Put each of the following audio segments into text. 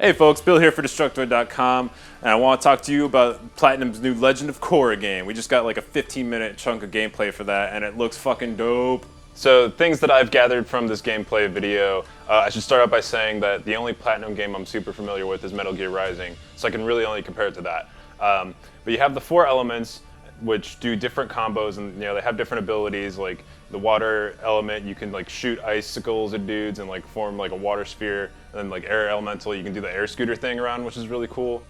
Hey folks, Bill here for Destructoid.com, and I want to talk to you about Platinum's new Legend of Korra game. We just got like a 15-minute chunk of gameplay for that, and it looks fucking dope. So things that I've gathered from this gameplay video, I should start out by saying that the only Platinum game I'm super familiar with is Metal Gear Rising, so I can really only compare it to that. But you have the four elements, which do different combos, and they have different abilities. Like the water element, you can like shoot icicles at dudes and like form like a water sphere. And then like air elemental, you can do the air scooter thing around, which is really cool.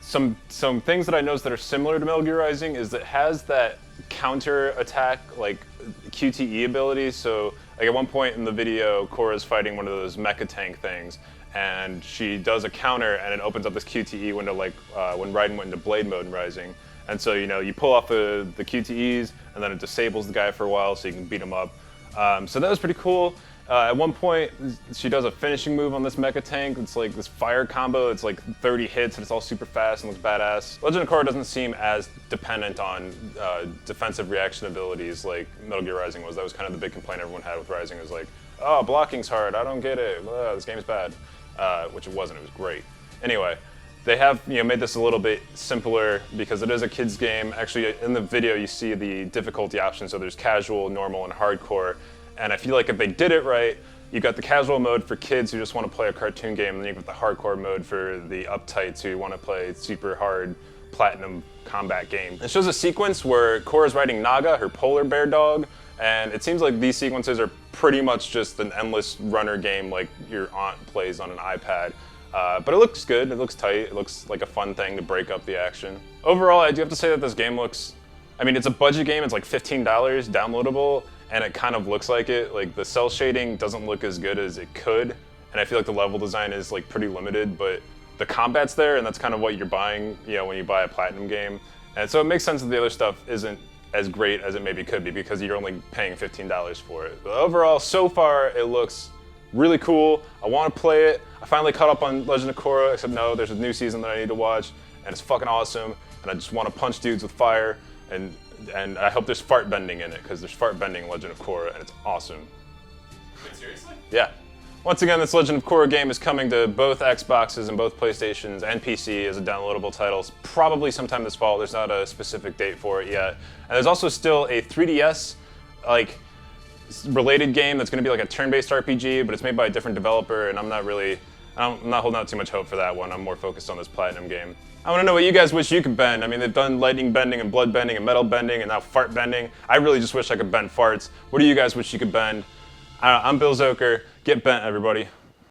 Some things that I noticed that are similar to Metal Gear Rising is that it has that counter attack like QTE ability. So like at one point in the video, Korra's fighting one of those mecha tank things, and she does a counter, and it opens up this QTE window like when Raiden went into Blade mode in Rising. And so you pull off the QTEs, and then it disables the guy for a while, so you can beat him up. So that was pretty cool. At one point, she does a finishing move on this mecha tank. It's like this fire combo. It's like 30 hits, and it's all super fast and looks badass. Legend of Korra doesn't seem as dependent on defensive reaction abilities like Metal Gear Rising was. That was kind of the big complaint everyone had with Rising. It was like, oh, blocking's hard. I don't get it. This game's bad. Which it wasn't. It was great. Anyway. They have made this a little bit simpler because it is a kids game. Actually, in the video you see the difficulty options. So there's casual, normal, and hardcore. And I feel like if they did it right, you got the casual mode for kids who just want to play a cartoon game, and then you got the hardcore mode for the uptights who want to play super hard platinum combat game. It shows a sequence where Korra's riding Naga, her polar bear dog, and it seems like these sequences are pretty much just an endless runner game like your aunt plays on an iPad. But it looks good, it looks tight, it looks like a fun thing to break up the action. Overall, I do have to say that this game looks, it's a budget game, it's like $15 downloadable, and it kind of looks like it. Like the cell shading doesn't look as good as it could, and I feel like the level design is like pretty limited, but the combat's there, and that's kind of what you're buying, when you buy a Platinum game. And so it makes sense that the other stuff isn't as great as it maybe could be because you're only paying $15 for it. But overall, so far, it looks really cool. I want to play it. I finally caught up on Legend of Korra, except no, there's a new season that I need to watch, and it's fucking awesome, and I just want to punch dudes with fire, and I hope there's fart bending in it, because there's fart bending in Legend of Korra, and it's awesome. Wait, seriously? Yeah. Once again, this Legend of Korra game is coming to both Xboxes and both PlayStations and PC as a downloadable title, probably sometime this fall. There's not a specific date for it yet. And there's also still a 3DS, related game that's going to be like a turn-based RPG, but it's made by a different developer, and I'm not holding out too much hope for that one. I'm more focused on this Platinum game. I want to know what you guys wish you could bend. They've done lightning bending and blood bending and metal bending and now fart bending. I really just wish I could bend farts. What do you guys wish you could bend? I'm Bill Zoker. Get bent, everybody.